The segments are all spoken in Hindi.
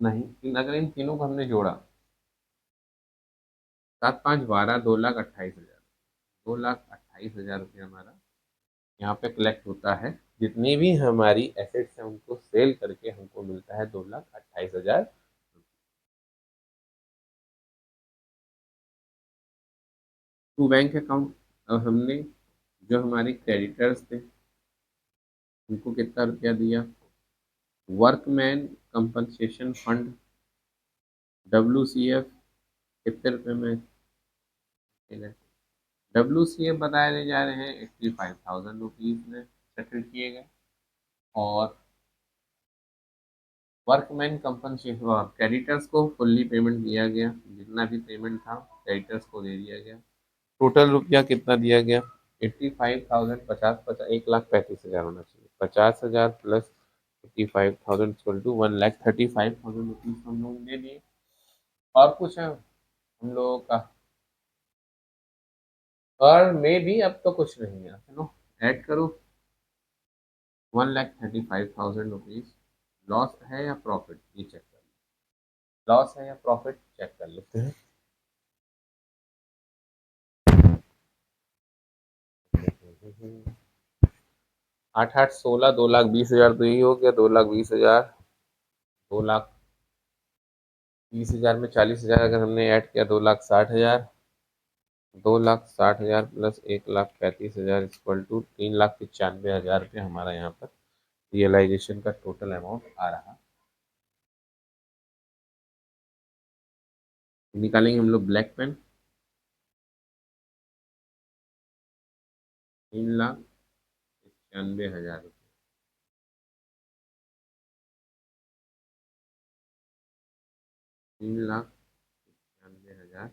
नहीं, अगर इन तीनों को हमने जोड़ा, 7 5 12, 2,28,000, 2,28,000 रुपये हमारा यहाँ पे कलेक्ट होता है। जितनी भी हमारी एसेट्स हैं उनको सेल करके हमको मिलता है 2,28,000। To bank account. अब हमने जो हमारे क्रेडिटर्स थे उनको कितना रुपया दिया, वर्कमैन कंपनसेशन फंड, WCF, कितने रुपए में WCF बताए जा रहे हैं, 85,000 रुपीज में सेटल किए गए। और वर्कमैन कंपनसेशन क्रेडिटर्स को फुल्ली पेमेंट दिया गया, जितना भी पेमेंट था क्रेडिटर्स को दे दिया गया। टोटल रुपया कितना दिया गया, 85,000, 50 50, 1,35,000 होना चाहिए, 50,000 प्लस 85,000 इक्वल टू 1,35,000 रुपीज हम लोग दे दिए। और कुछ है हम लोगों का, और में भी अब तो कुछ नहीं है, चलो ऐड करो। 1,35,000 रुपीज लॉस है या प्रॉफिट, ये चेक कर लो, लॉस है या प्रॉफिट चेक कर लेते हैं। 8 8 16, 2,20,000 तो यही हो गया, 2,20,000, 2,20,000 में 40,000 अगर हमने ऐड किया, 2,60,000, 2,60,000 प्लस 1,35,000 इक्वल टू 3,95,000 रुपये हमारा यहाँ पर रियलाइजेशन का टोटल अमाउंट आ रहा। निकालेंगे हम लोग ब्लैक पेन, 3,95,000 रुपये, 3,95,000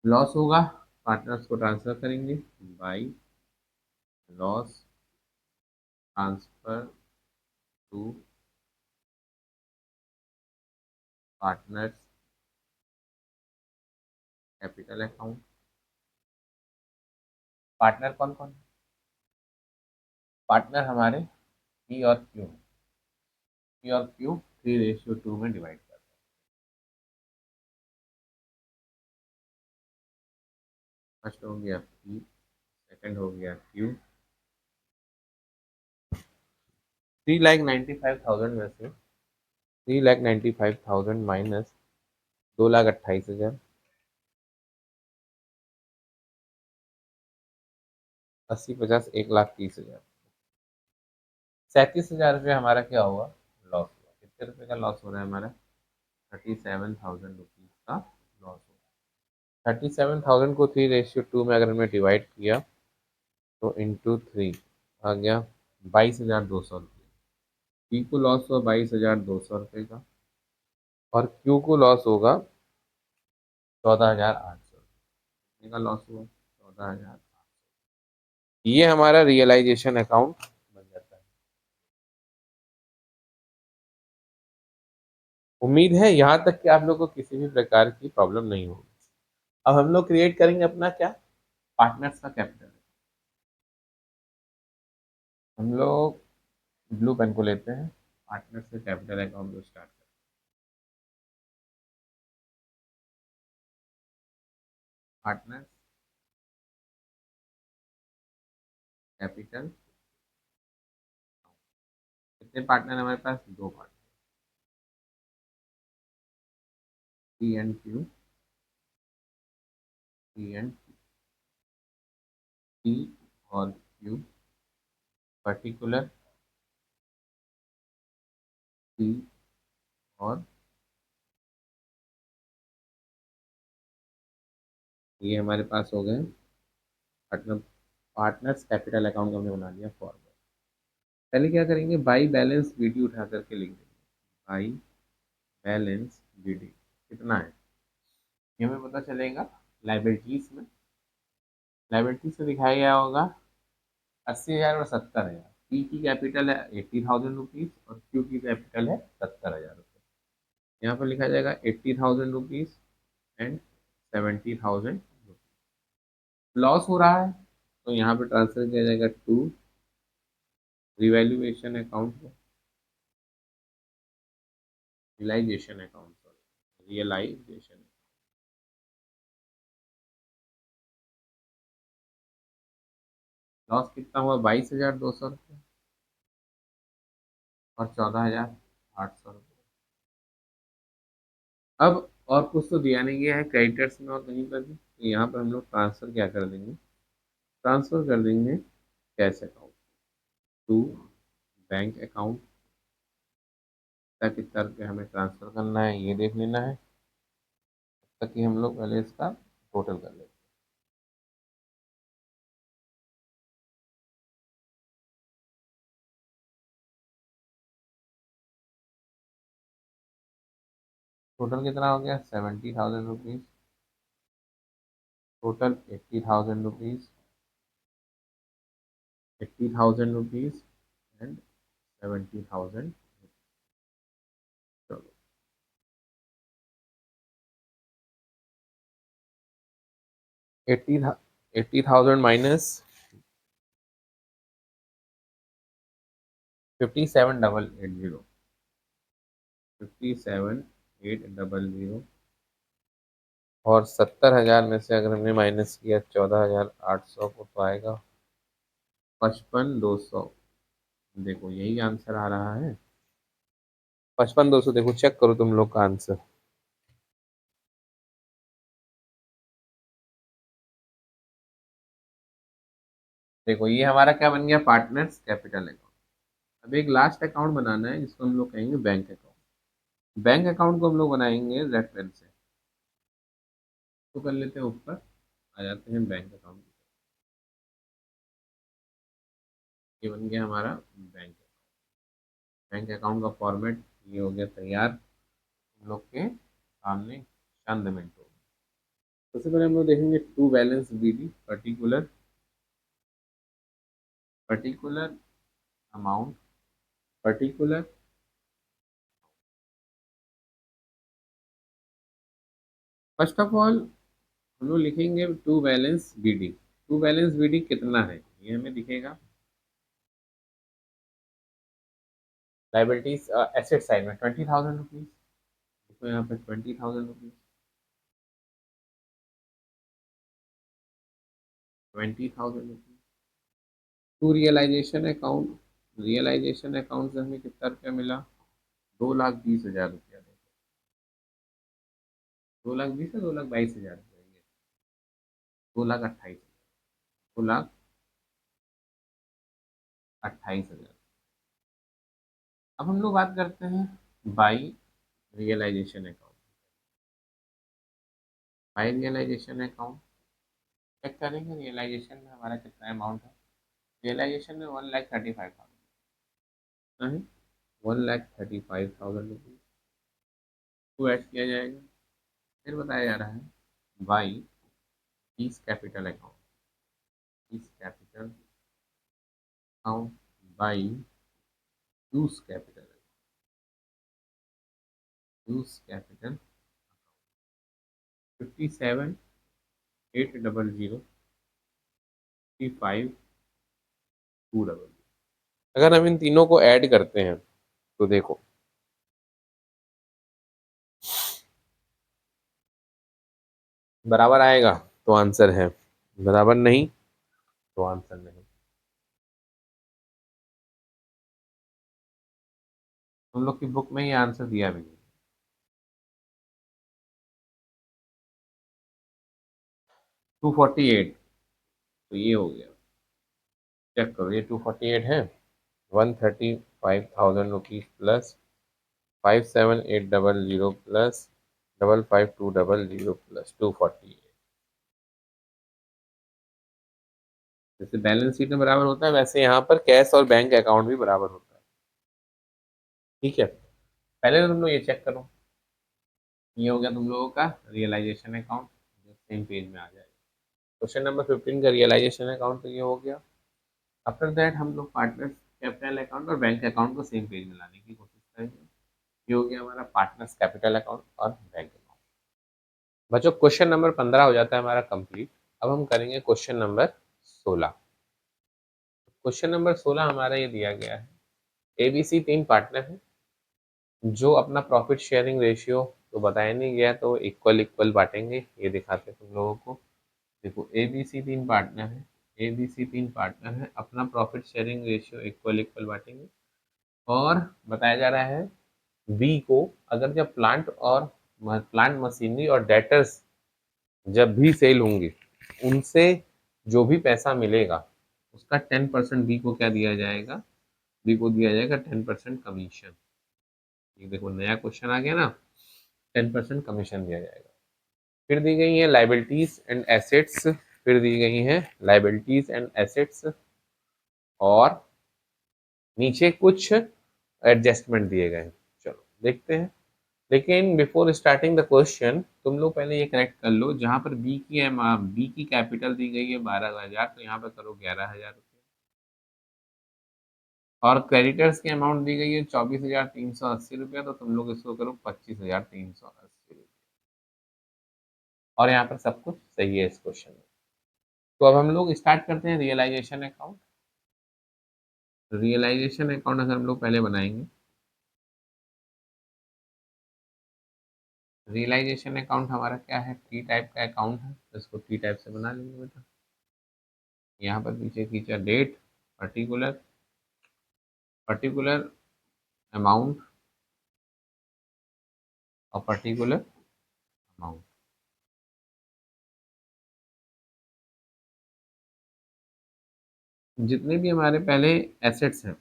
लॉस होगा, पार्टनर्स को ट्रांसफर करेंगे by loss transfer to partners capital account. Partner कौन कौन है, पार्टनर हमारे पी और क्यू, पी और क्यू 3:2 में डिवाइड कर, फर्स्ट हो गया पी, सेकंड हो गया क्यू। 3,95,000 में से 3,95,000 माइनस 2,28,000, 80 50, 1,30,000, 37,000 रुपये हमारा क्या हुआ, लॉस हुआ। कितने रुपए का लॉस हो रहा है हमारा, 37,000 रुपीज का लॉस हो रहा है। 37,000 को 3:2 में अगर हमने डिवाइड किया तो इंटू 3 आ गया 22,200 रुपये। पी को लॉस हुआ 22,200 रुपये का, और क्यू को लॉस होगा 14,800 का लॉस हुआ, 14,000। ये हमारा रियलाइजेशन अकाउंट बन जाता है। उम्मीद है यहाँ तक कि आप लोग को किसी भी प्रकार की प्रॉब्लम नहीं होगी। अब हम लोग क्रिएट करेंगे अपना क्या, पार्टनर्स का कैपिटल। हम लोग ब्लू पेन को लेते हैं, पार्टनर्स का कैपिटल अकाउंट को स्टार्ट करते हैं। पार्टनर्स कैपिटल, कितने पार्टनर हमारे पास, दो partner, P and Q, P and P और क्यू, पर्टिकुलर पी और ये हमारे पास हो गए पार्टनर। पार्टनर्स कैपिटल अकाउंट हमने बना लिया फॉर्मेट। पहले क्या करेंगे, बाई बैलेंस बीडी उठा करके लिख देंगे, बाई बैलेंस बीडी कितना है, ये हमें पता चलेगा लाइबिलिटीज में। लाइबिलिटीज में दिखाया गया होगा 80,000 और 70,000। पी की कैपिटल है 80,000 रुपीज और क्यू की कैपिटल है 70,000 रुपये। यहाँ पर लिखा जाएगा 80,000 रुपीज एंड 70,000। लॉस हो रहा है तो यहाँ पे ट्रांसफर किया जाएगा टू रिवैल्यूएशन अकाउंट में। Realization account, sorry realization. Loss कितना हुआ? 22,200 रुपये और 14,800 रुपये। अब और कुछ तो दिया नहीं गया है क्रेडिटर्स में और कहीं पर भी, तो यहाँ पर हम लोग ट्रांसफर क्या कर देंगे? ट्रांसफर कर देंगे cash account to bank account. कितना रुपया हमें ट्रांसफर करना है ये देख लेना है, ताकि हम लोग पहले इसका टोटल कर लेते हैं। टोटल कितना हो गया? 70,000 rupees. Total 80,000 rupees, 80,000 rupees and 70,000। चलो 80,000 माइनस 57,880, 57,800, और 70,000 में से अगर हमने माइनस किया 14,800 को तो आएगा 55,200। देखो यही आंसर आ रहा है 55,200। देखो चेक करो तुम लोग का आंसर। देखो ये हमारा क्या बन गया? Partners capital account. अब एक लास्ट अकाउंट बनाना है जिसको हम लोग कहेंगे बैंक अकाउंट। बैंक अकाउंट को हम लोग बनाएंगे रेफरेंस से। तो कर लेते हैं ऊपर, आ जाते हैं बैंक अकाउंट। ये बन गया हमारा बैंक। बैंक अकाउंट का फॉर्मेट ये हो गया तैयार हम लोग के सामने चंद मिनटों में। सबसे पहले हम लोग देखेंगे to balance BD, particular, particular amount, particular. First of all हम लोग लिखेंगे to balance BD. To balance BD कितना है ये हमें दिखेगा लाइबिलिटीज एसेट साइड में 20,000 रुपीज। तो यहाँ पे 20,000 rupees, 20,000 rupees. To realization account, realization account से हमें कितना रुपया मिला? 2,20,000 रुपया। 2,20,000 2,22,000 रुपये, 2,28,000, 2,28,000। अब हम लोग बात करते हैं by realization account. By realization account check करेंगे रियलाइजेशन में हमारा कितना अमाउंट है। रियलाइजेशन में 1,35,000 है, 1,35,000 रुपीज को ऐड किया जाएगा। फिर बताया जा रहा है बाई इस कैपिटल अकाउंट, इस capital account by use capital, use capital 57,800, 55,200। अगर हम इन तीनों को ऐड करते हैं तो देखो बराबर आएगा तो आंसर है, बराबर नहीं तो आंसर नहीं। हम लोग की बुक में ये आंसर दिया भी नहीं। 248, तो ये हो गया। चेक करो ये 248 है। 135,000 रुपीज प्लस 57,800 प्लस 55,200 प्लस 248। जैसे बैलेंस शीट में बराबर होता है वैसे यहाँ पर कैश और बैंक अकाउंट भी बराबर होता है। ठीक है, पहले तो तुम लोग ये चेक करो। ये हो गया तुम लोगों का रियलाइजेशन अकाउंट, जो सेम पेज में आ जाएगा। क्वेश्चन नंबर 15 का रियलाइजेशन अकाउंट तो ये हो गया। आफ्टर दैट हम लोग पार्टनर्स कैपिटल अकाउंट और बैंक अकाउंट को सेम पेज में लाने की कोशिश करेंगे। ये हो गया हमारा पार्टनर्स कैपिटल अकाउंट और बैंक अकाउंट। बच्चों क्वेश्चन नंबर 15 हो जाता है हमारा कंप्लीट। अब हम करेंगे क्वेश्चन नंबर 16। क्वेश्चन नंबर 16 हमारा ये दिया गया है ABC तीन पार्टनर हैं जो अपना प्रॉफिट शेयरिंग रेशियो तो बताया नहीं गया, तो इक्वल इक्वल बांटेंगे, ये दिखाते हैं तुम लोगों को। देखो ए बी सी तीन पार्टनर है, ए बी सी तीन पार्टनर है, अपना profit sharing ratio equal equal बांटेंगे। और बताया जा रहा है बी को, अगर जब प्लांट मशीनरी और डेटर्स जब भी सेल होंगे, उनसे जो भी पैसा मिलेगा उसका 10% बी को क्या दिया जाएगा, बी को दिया जाएगा 10% कमीशन। ये देखो नया क्वेश्चन आ गया ना, 10% कमीशन दिया जाएगा। फिर दी गई है लाइबिलिटीज एंड एसेट्स, फिर दी गई है लाइबिलिटीज एंड एसेट्स, और नीचे कुछ एडजस्टमेंट दिए गए हैं। चलो देखते हैं। लेकिन बिफोर स्टार्टिंग द क्वेश्चन तुम लोग पहले ये करेक्ट कर लो, जहां पर बी की कैपिटल दी गई है 12,000, तो यहाँ पर करो 11,000 रुपये। और क्रेडिटर्स की अमाउंट दी गई है 24,380 रुपया, तो तुम लोग इसको करो 25,380 रुपये। और यहाँ पर सब कुछ सही है इस क्वेश्चन में। तो अब हम लोग स्टार्ट करते हैं रियलाइजेशन अकाउंट। रियलाइजेशन अकाउंट अगर हम लोग पहले बनाएंगे, रियलाइजेशन अकाउंट हमारा क्या है, टी टाइप का अकाउंट है, तो इसको टी टाइप से बना लेंगे बेटा। यहाँ पर पीछे खींचा डेट, पर्टिकुलर, पर्टिकुलर अमाउंट और पर्टिकुलर अमाउंट। जितने भी हमारे पहले एसेट्स हैं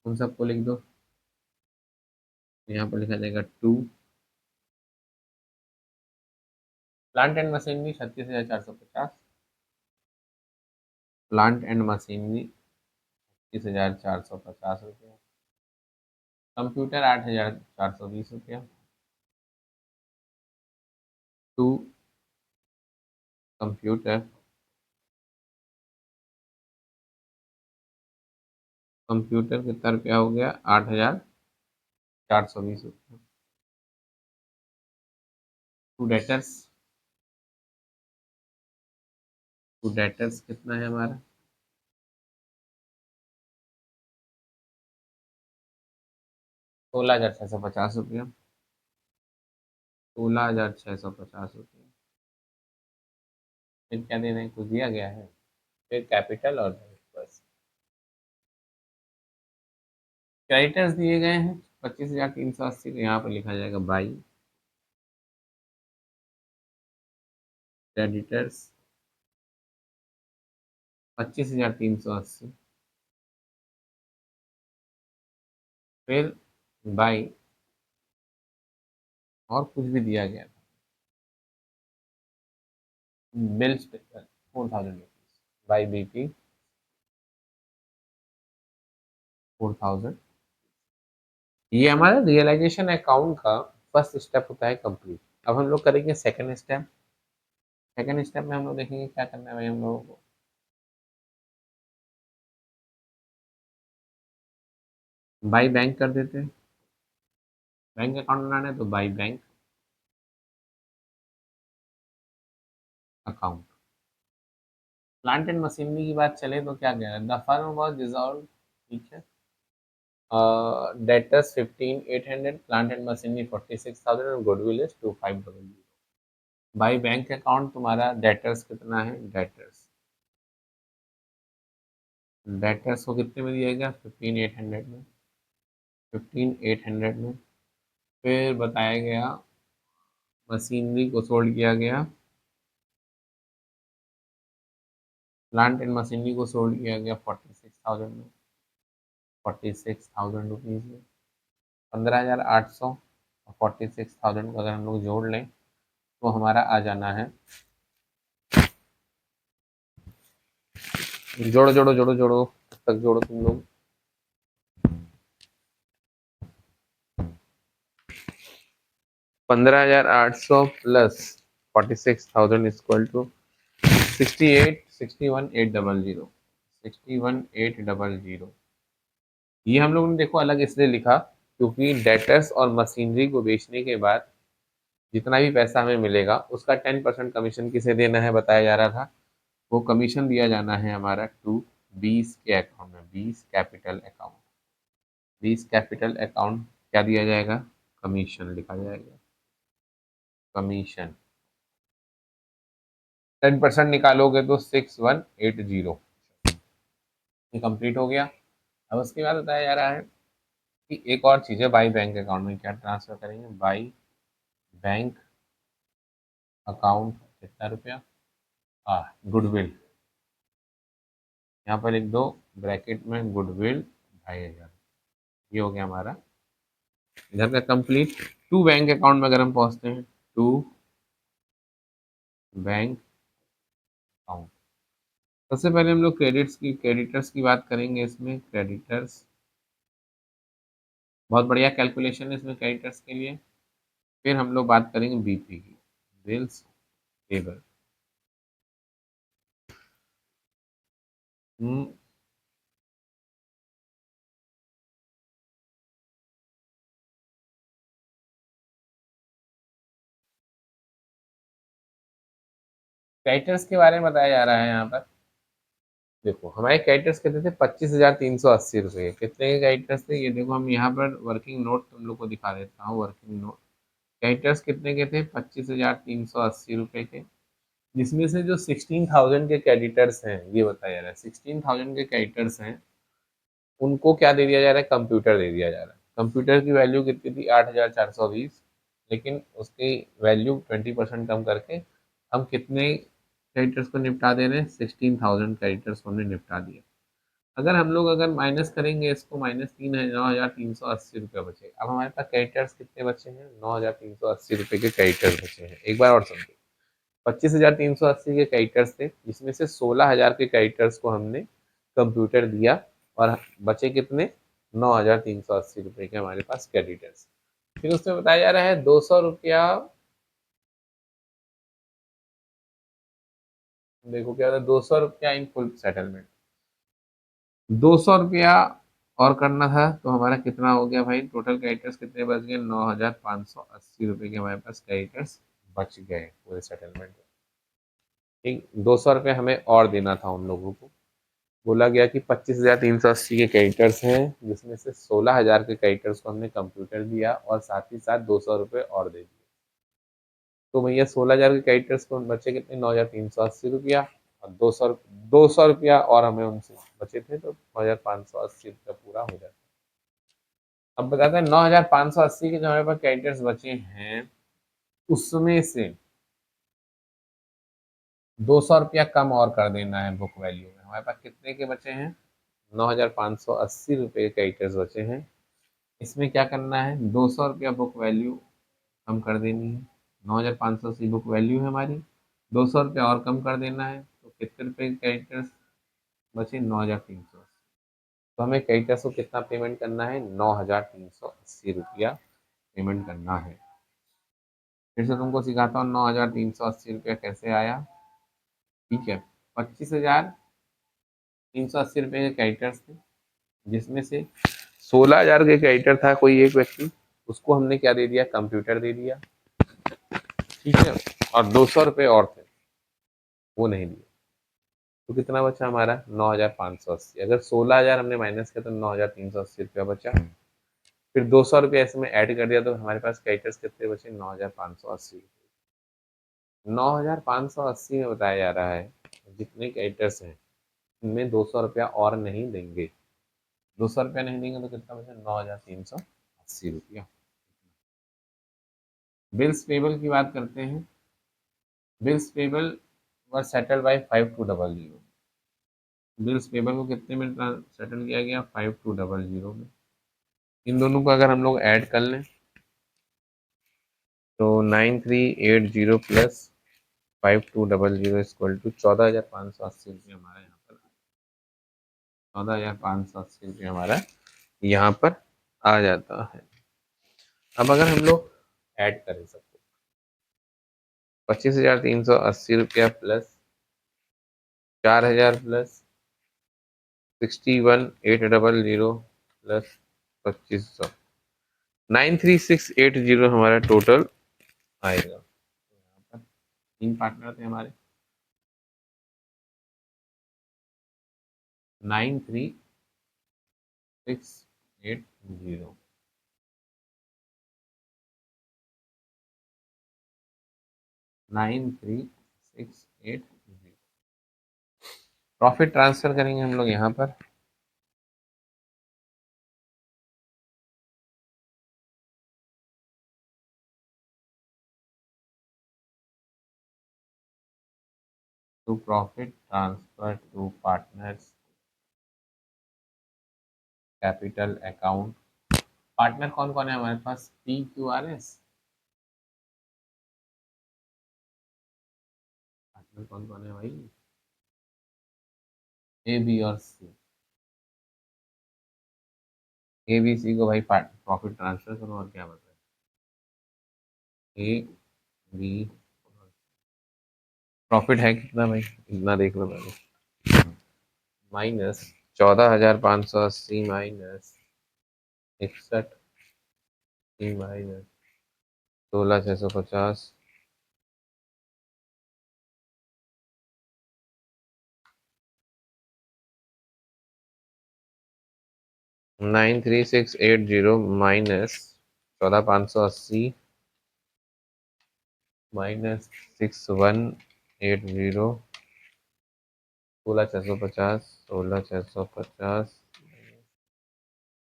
उन सबको लिख दो। यहाँ पर लिखा जाएगा 2, plant and machinery 36,450, plant and machinery 36,450 रुपया, कंप्यूटर 8,420 रुपया, टू कंप्यूटर, कंप्यूटर कितना रुपया हो गया, 8,420 रुपया। टू डेटर्स, टू डेटर्स कितना है हमारा, 16,650 रुपया, 16,650 रुपया। फिर क्या देना है, कुछ दिया गया है, फिर कैपिटल और बस। क्रेडिटर्स दिए गए हैं 25,380, तो यहाँ पर लिखा जाएगा बाई क्रेडिटर्स 25,380, फिर बाई, और कुछ भी दिया गया था, बिल्स 4,000 रुपीज, बाई बीपी 4,000। ये हमारा रियलाइजेशन अकाउंट का फर्स्ट स्टेप होता है कंप्लीट। अब हम लोग करेंगे सेकंड स्टेप। सेकंड स्टेप में हम लोग देखेंगे क्या करना है भाई हम लोगों को। बाई बैंक कर देते हैं, बैंक अकाउंट बनाना है तो by bank account. Plant and machinery की बात चले तो क्या कह रहा है, द फर्म वाज डिसॉल्व, ठीक है। डेटर्स 15,800, प्लांट एंड मशीनरी 46,000 और goodwill is 2500। By bank account तुम्हारा डेटर्स कितना है, डेटर्स, डेटर्स को कितने में दिया गया, 15,800 में, 15,800 में। फिर बताया गया मशीनरी को सोल्ड किया गया, प्लांट एंड मशीनरी को सोल्ड किया गया 46,000 में, 46,000 रुपीज़ में। 15,800 और 46,000 को अगर हम लोग जोड़ लें तो हमारा आ जाना है, जोड़ो जोड़ो जोड़ो जोड़ो, तक जोड़ो तुम लोग, 15,800 प्लस 46,000 इक्वल टू 61,800, 61,800। ये हम लोगों ने देखो अलग इसलिए लिखा क्योंकि डेटर्स और मशीनरी को बेचने के बाद जितना भी पैसा हमें मिलेगा उसका 10% कमीशन किसे देना है बताया जा रहा था। वो कमीशन दिया जाना है हमारा टू 20 के अकाउंट में, 20 कैपिटल अकाउंट, 20 कैपिटल अकाउंट क्या दिया जाएगा, कमीशन लिखा जाएगा, कमीशन 10% निकालोगे तो 6180, ये कंप्लीट हो गया। अब उसके बाद बताया जा रहा है कि एक और चीज़ है, बाई बैंक अकाउंट में क्या ट्रांसफर करेंगे, बाई बैंक अकाउंट कितना रुपया, गुडविल, यहाँ पर लिख दो ब्रैकेट में गुडविल 2500, ये हो गया हमारा इधर का कंप्लीट। टू बैंक अकाउंट में अगर हम पहुंचते हैं, टू बैंक अकाउंट, सबसे पहले हम लोग क्रेडिटर्स की बात करेंगे। इसमें क्रेडिटर्स बहुत बढ़िया कैलकुलेशन है इसमें क्रेडिटर्स के लिए। फिर हम लोग बात करेंगे बीपी की, बिल्स पेबल। क्रेडिटर्स के बारे में बताया जा रहा है यहाँ पर। देखो हमारे क्रेडिटर्स कितने थे, 25,380 रुपये। कितने के क्रेडिटर्स थे, ये देखो हम यहाँ पर वर्किंग नोट तुम लोग को दिखा देता हूँ। वर्किंग नोट क्रेडिटर्स कितने के थे, 25,380 रुपये के, जिसमें से जो 16,000 के क्रेडिटर्स हैं, ये बताया जा रहा है 16,000 के क्रेडिटर्स हैं, उनको क्या दे दिया जा रहा है, कंप्यूटर दे दिया जा रहा है। कंप्यूटर की वैल्यू कितनी थी, 8,420, लेकिन उसकी वैल्यू 20% कम करके हम कितने क्रेडिटर्स को निपटा दे रहे हैं, 16,000 क्रेडिटर्स को हमने निपटा दिया। अगर माइनस करेंगे इसको, माइनस 9,380 रुपये बचे। अब हमारे पास क्रेडिटर्स कितने बचे हैं, 9,380 रुपये के क्रेडिटर्स बचे हैं। एक बार और समझिए, 25,380 के क्रेडिटर्स थे, जिसमें से 16,000 के क्रेडिटर्स को हमने कंप्यूटर दिया, और बचे कितने, 9,380 रुपये के हमारे पास क्रेडिटर्स। फिर उसमें बताया जा रहा है 200 रुपया, देखो क्या होता है, 200 रुपया इन फुल सेटलमेंट, 200 रुपया और करना था, तो हमारा कितना हो गया भाई, टोटल क्रेडिटर्स कितने बच गए, 9,580 रुपये के हमारे पास क्रेडिटर्स बच गए पूरे सेटलमेंट में। ठीक, 200 रुपये हमें और देना था उन लोगों को। बोला गया कि 25,380 के क्रेडिटर्स हैं, जिसमें से 16,000 के क्रेडिटर्स को हमने कंप्यूटर दिया, और साथ ही साथ 200 रुपये और दे दिए। तो भैया 16,000 के क्रेडिटर्स को बचे कितने, 9,380 रुपया, और 200 रुपया और हमें उनसे बचे थे, तो 9,580 रुपया पूरा हो जाता है। अब बताते हैं 9,580 के जो हमारे पास क्रेडिटर्स बचे हैं, उसमें से 200 रुपया कम और कर देना है बुक वैल्यू में। हमारे पास कितने के बचे हैं, 9,580 रुपये के क्रेडिटर्स बचे हैं। इसमें क्या करना है, 200 रुपया बुक वैल्यू कम कर देनी है। 9,580 बुक वैल्यू है हमारी, 200 रुपया और कम कर देना है, तो कितने रुपये के क्रेडिटर्स बचे, 9,380। तो हमें क्रेडिटर्स को कितना पेमेंट करना है, 9,380 रुपया पेमेंट करना है। फिर से तुमको सिखाता हूँ 9,380 रुपया कैसे आया। ठीक है, 25,380 रुपये के क्रेडिटर्स थे, जिसमें से 16,000 के क्रेडिटर था कोई एक व्यक्ति, उसको हमने क्या दे दिया, कंप्यूटर दे दिया। ठीक है, और 200 रुपये और थे, वो नहीं दिए। तो कितना बचा हमारा, 9,580। अगर 16,000 हमने माइनस किया तो 9,380 रुपया बचा। फिर 200 रुपये ऐसे में ऐड कर दिया, तो हमारे पास क्रेडिटर्स कितने बचे, 9,580। 9,580 में बताया जा रहा है जितने क्रेडिटर्स हैं, इनमें 200 रुपया और नहीं देंगे। 200 रुपया नहीं देंगे तो कितना बचा, 9,380 रुपया। बिल्स पेबल की बात करते हैं। बिल्स पेबल वर सेटल बाय 5200। बिल्स पेबल को कितने में सेटल किया गया, 5200 में। इन दोनों को अगर हम लोग ऐड कर लें, तो 9380 प्लस 5200 इक्वल टू 14,580 रुपये हमारा यहाँ पर, 14,580 रुपये हमारा यहाँ पर आ जाता है। अब अगर हम लोग ऐड करें सबको, 25,380 रुपया प्लस 4,000 प्लस 61,800 प्लस 2500, 93,680 हमारा टोटल आएगा। यहाँ पर तीन पार्टनर थे हमारे, 93,680। 9368। प्रॉफिट ट्रांसफर करेंगे हम लोग यहाँ पर। To profit transfer to partners capital account. Partner कौन कौन है हमारे पास? PQRS। पार्टनर कौन कौन है भाई? AB और C। ABC को भाई प्रॉफिट ट्रांसफर करो, और क्या बताए? AB प्रॉफिट है कितना भाई? इतना देख लो पहले। Minus 14,580 minus 61 minus 16,650 93680 minus 14,580 minus 6180 16,650 16,650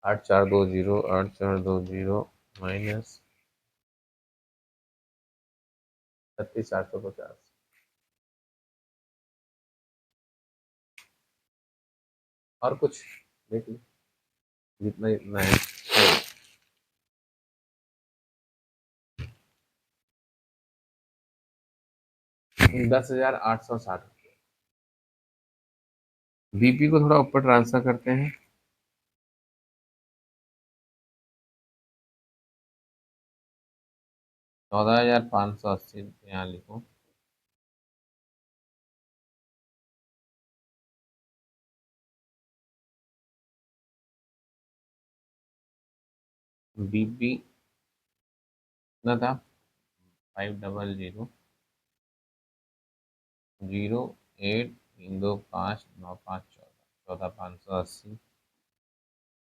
8,420 minus 36,850। और कुछ देख लो, जितना जितना है। 10,860। BP को थोड़ा ऊपर ट्रांसफर करते हैं। 14,580 यहाँ लिखो। BP कितना था? 500,008,325,9514। 14,580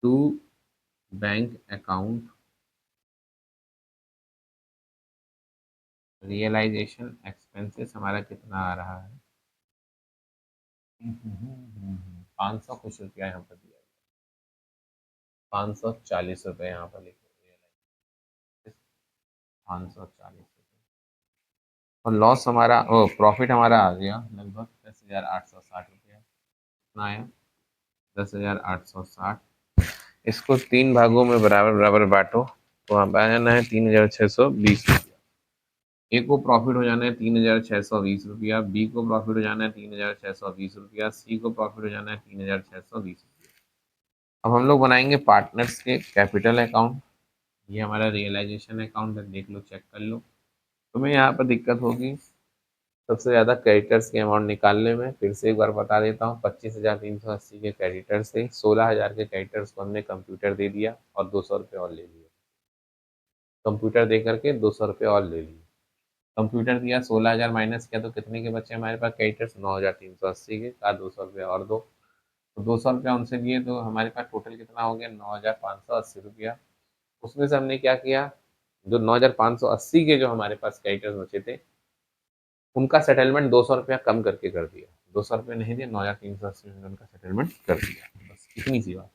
to bank account realization expenses हमारा कितना आ रहा है? 500 कुछ रुपया यहाँ पर दिया है। 540 रुपये यहाँ पर लिखो। 540 रुपये। और लॉस हमारा, ओ प्रॉफिट हमारा आ गया लगभग 10,860 रुपया। कितना आया? 10,860। इसको 3 भागों में बराबर बराबर बांटो, तो अब आ जाना है 3,620 रुपया। ए को प्रॉफिट हो जाना है 3,620 रुपया, बी को प्रॉफिट हो जाना है 3,620 रुपया, सी को प्रॉफिट हो जाना है 3,620 रुपया। अब हम लोग बनाएंगे पार्टनर्स के कैपिटल अकाउंट। ये हमारा रियलाइजेशन अकाउंट है, देख लो, चेक कर लो। तुम्हें यहाँ पर दिक्कत होगी सबसे ज़्यादा क्रेडिटर्स के अमाउंट निकालने में। फिर से एक बार बता देता हूँ, 25,380 के क्रेडिटर्स थे, 16,000 के क्रेडिटर्स को हमने कंप्यूटर दे दिया और 200 रुपये और ले लिए। कंप्यूटर दे करके 200 रुपये और ले लिए। कंप्यूटर दिया, 16,000 माइनस किया तो कितने के बच्चे हमारे पास क्रेडिटर्स? 9,380 के। कहा 200 रुपये और दो, तो 200 रुपया उनसे लिए, तो हमारे पास टोटल कितना हो गया? 9,580 रुपया। उसमें से हमने क्या किया, जो 9,580 के जो हमारे पास क्रेडिटर्स बचे थे, उनका सेटलमेंट 200 रुपया कम करके कर दिया। 200 रुपये नहीं दिए, 9,380 में उनका सेटलमेंट कर दिया। बस इतनी सी बात।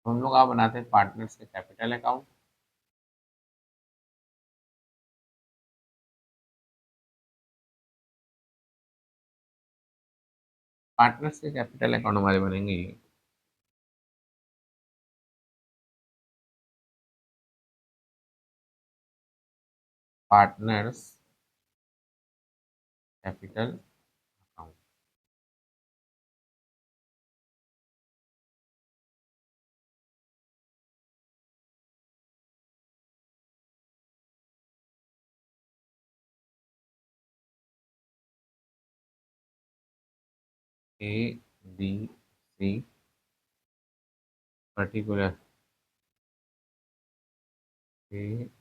तो हम लोग आप बनाते हैं पार्टनर्स के कैपिटल अकाउंट। पार्टनर्स के कैपिटल अकाउंट हमारे बनेंगे ये। Partners capital account. ABC particular AB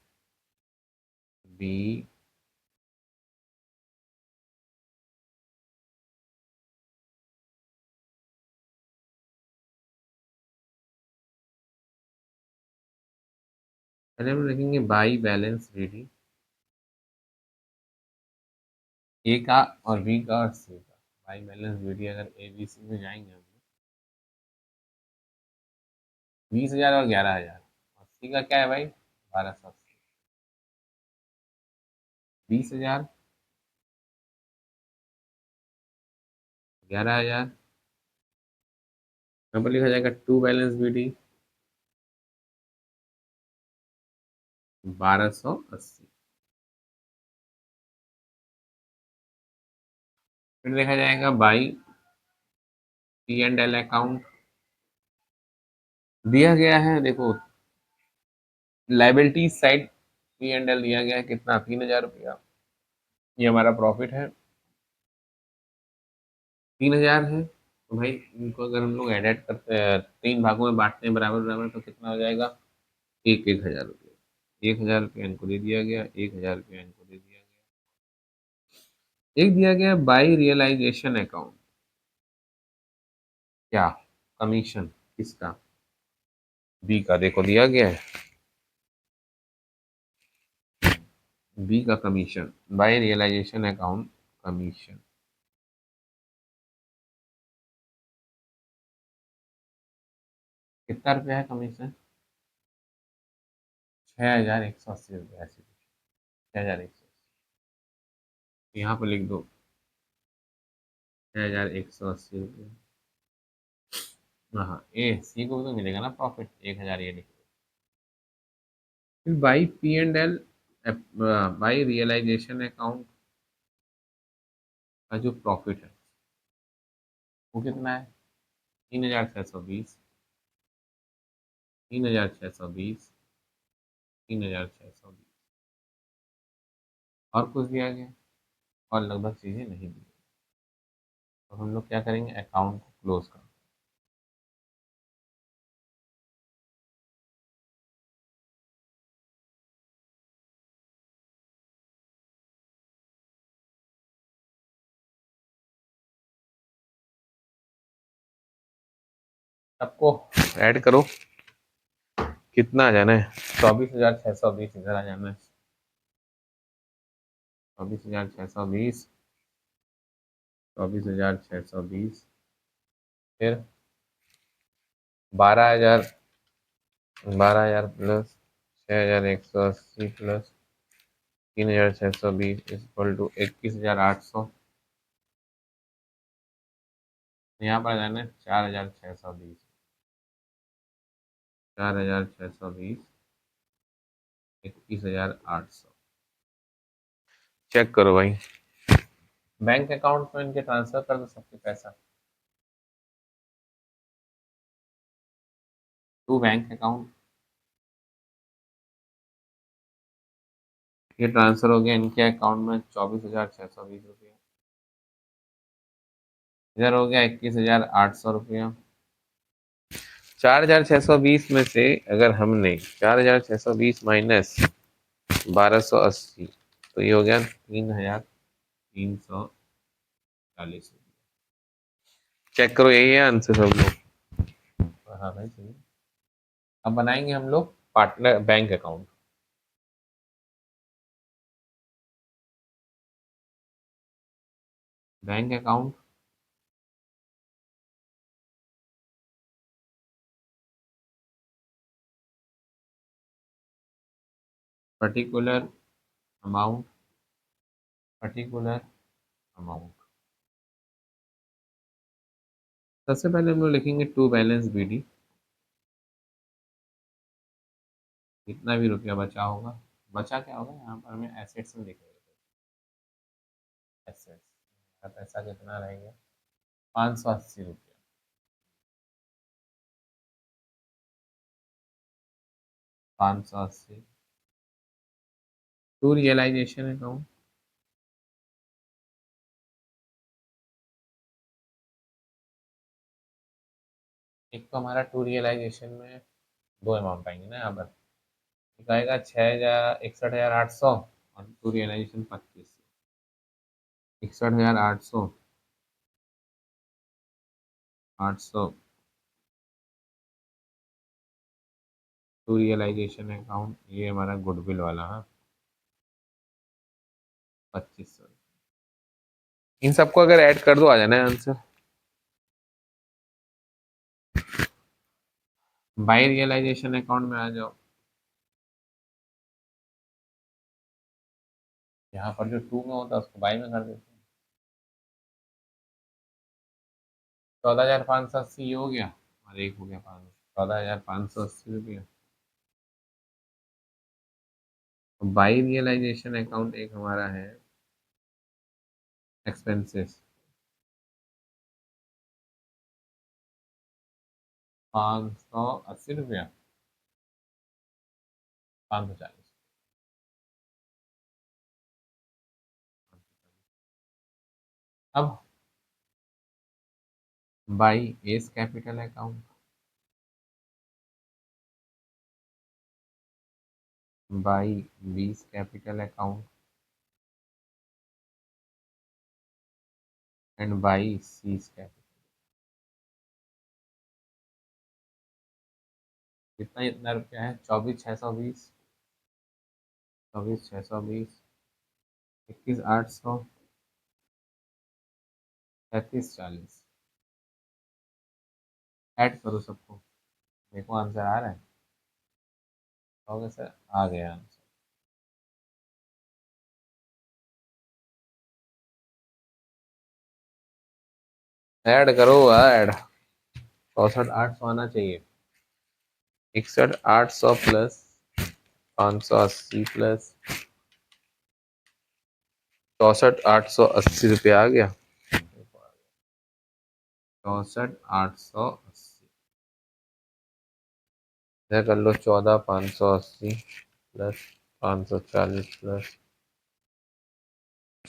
पहले हम लिखेंगे बाई बैलेंस रेडी। ए का और बी का और सी का बाई बैलेंस बीडी अगर ए बी सी में जाएंगे हम 20,000 और 11,000 और सी का क्या है भाई 1280 20,000 11,000 यहाँ पर लिखा जाएगा टू बैलेंस बीडी 1280 फिर देखा जाएगा by P and L account दिया गया है देखो liability side P and L दिया गया है कितना 3,000 रुपया ये हमारा प्रॉफिट है 3,000 है तो भाई इनको अगर हम लोग एडेड करते हैं 3 भागों में बांटते हैं बराबर बराबर तो कितना हो जाएगा 1,000 रुपये 1,000 रुपया इनको दे दिया गया 1,000 रुपया इनको दे दिया गया एक दिया गया बाई रियलाइजेशन अकाउंट क्या कमीशन किसका बी का देखो दिया गया है बी का commission by realization account commission कितना रुपया है कमीशन 6,180 रुपया ऐसे 6,180 यहाँ पर लिख दो 6,180 रुपया हाँ ए सी को भी तो मिलेगा ना प्रॉफिट 1,000 ये लिख दो फिर by P and L by realization account का जो प्रॉफिट है वो कितना है 3,620 3,620 3,620 और कुछ दिया गया और लगभग चीज़ें नहीं दी तो हम लोग क्या करेंगे अकाउंट को क्लोज कर सबको ऐड करो कितना आ जाना है 24,620 इधर आ जाना है 24,620 24,620 फिर 12,000 12,000 प्लस 6,180 प्लस 3,620 इक्वल टू 21,800 यहाँ पर आ जाना है 4,620 4,620 21,800 चेक करो भाई बैंक अकाउंट में इनके ट्रांसफर कर दो सबके पैसा टू बैंक अकाउंट ये ट्रांसफर हो गया इनके अकाउंट में 24,620 रुपया इधर हो गया 21,800 रुपया 4,620 में से अगर हमने 4,620 माइनस 1,280 तो ये हो गया 3,340 रुपया चेक करो यही है आंसर सब लोग हाँ भाई सही अब बनाएंगे हम लोग partner bank account bank account particular amount particular amount सबसे पहले हम लोग लिखेंगे टू बैलेंस बीडी कितना भी रुपया बचा होगा बचा क्या होगा यहाँ पर हमें एसेट्स में लिखेंगे एसेट्स पैसा कितना रहेगा 580 रुपया 580 टू रियलाइजेशन अकाउंट एक तो हमारा टू रियलाइजेशन में दो अमाउंट आएंगे ना यहाँ पर एक आएगा 6,61,800 और to realization 25,61,800 800 to realization account ये हमारा गुडविल वाला हाँ 2500 इन सबको अगर ऐड कर दो आ जाना है आंसर। बाई रियलाइजेशन अकाउंट में आ जाओ। यहाँ पर जो टू में होता है उसको बाई में कर देते हैं। 14,580 हो गया और एक हो गया 500। 14,580 रुपया। बाई रियलाइजेशन अकाउंट एक हमारा है एक्सपेंसेस 580 रुपया। 540। अब by S capital account. By बीस capital account and by seize capital. कितना इतना रुपया है? 24,620। 24,620। 21,800। 33,40। ऐड करो सबको। देखो आंसर आ रहा है। ओके सर, आ गया आंसर। ऐड करो ऐड। 64,800 आना चाहिए। 61,800 प्लस 580 प्लस 64,880 रुपया आ गया। 64,880 कर लो। 14,580 प्लस 540 प्लस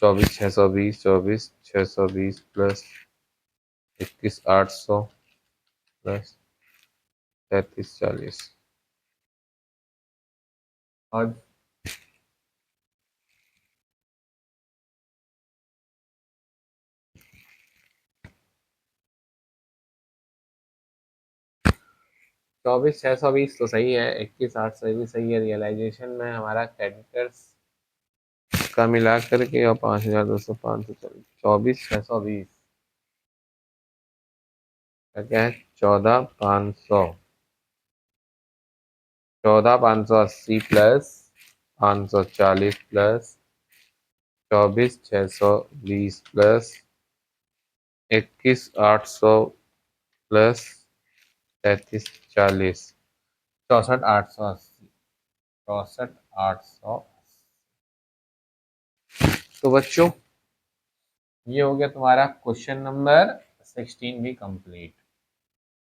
24,620। 24,620 प्लस 21,800 प्लस 33,40 और 24,620 तो सही है। 21,800 भी सही है। रियलाइजेशन में हमारा क्रेडिटर्स का मिला करके और 5,200 540 24,620 का क्या है? 14,500। 14,580 प्लस 540 प्लस 24,620 प्लस 21,800 प्लस 33,40। 64,880। 64,880। तो बच्चों ये हो गया तुम्हारा क्वेश्चन नंबर 16 भी कंप्लीट।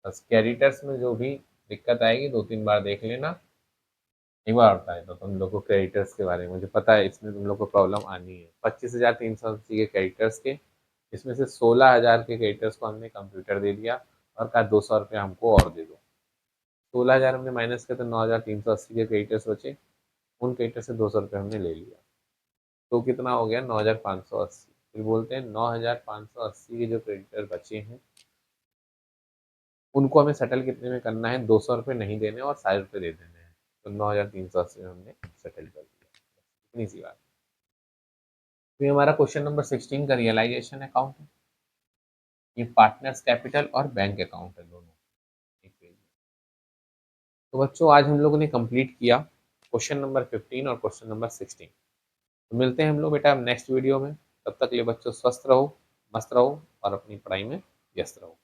बस क्रेडिटर्स में जो भी दिक्कत आएगी 2-3 बार देख लेना। एक बार बताए तो तुम लोग को क्रेडिटर्स के बारे में मुझे पता है इसमें तुम लोग को प्रॉब्लम आनी है। 25,380 के क्रेडिटर्स के, इसमें से 16,000 के क्रेडिटर्स को हमने कंप्यूटर दे दिया और कहा 200 रुपये हमको और दे दो। 16,000 हमने माइनस किया तो 9,380 के क्रेडिटर्स बचे। उन क्रेडिटर से 200 रुपये हमने ले लिया तो कितना हो गया? 9,580। फिर बोलते हैं 9,580 के जो क्रेडिटर बचे हैं उनको हमें सेटल कितने में करना है? 200 रुपये नहीं देने और 60 रुपये दे देने हैं। तो 9,380 में हमने सेटल कर दिया। इतनी सी बात। तो ये हमारा क्वेश्चन नंबर 16 का रियलाइजेशन अकाउंट है। ये पार्टनर्स कैपिटल और बैंक अकाउंट है दोनों एक पेज में। तो बच्चों आज हम लोगों ने कंप्लीट किया क्वेश्चन नंबर 15 और क्वेश्चन नंबर 16। तो मिलते हैं हम लोग बेटा नेक्स्ट वीडियो में। तब तक के लिए बच्चों स्वस्थ रहो, मस्त रहो और अपनी पढ़ाई में व्यस्त रहो।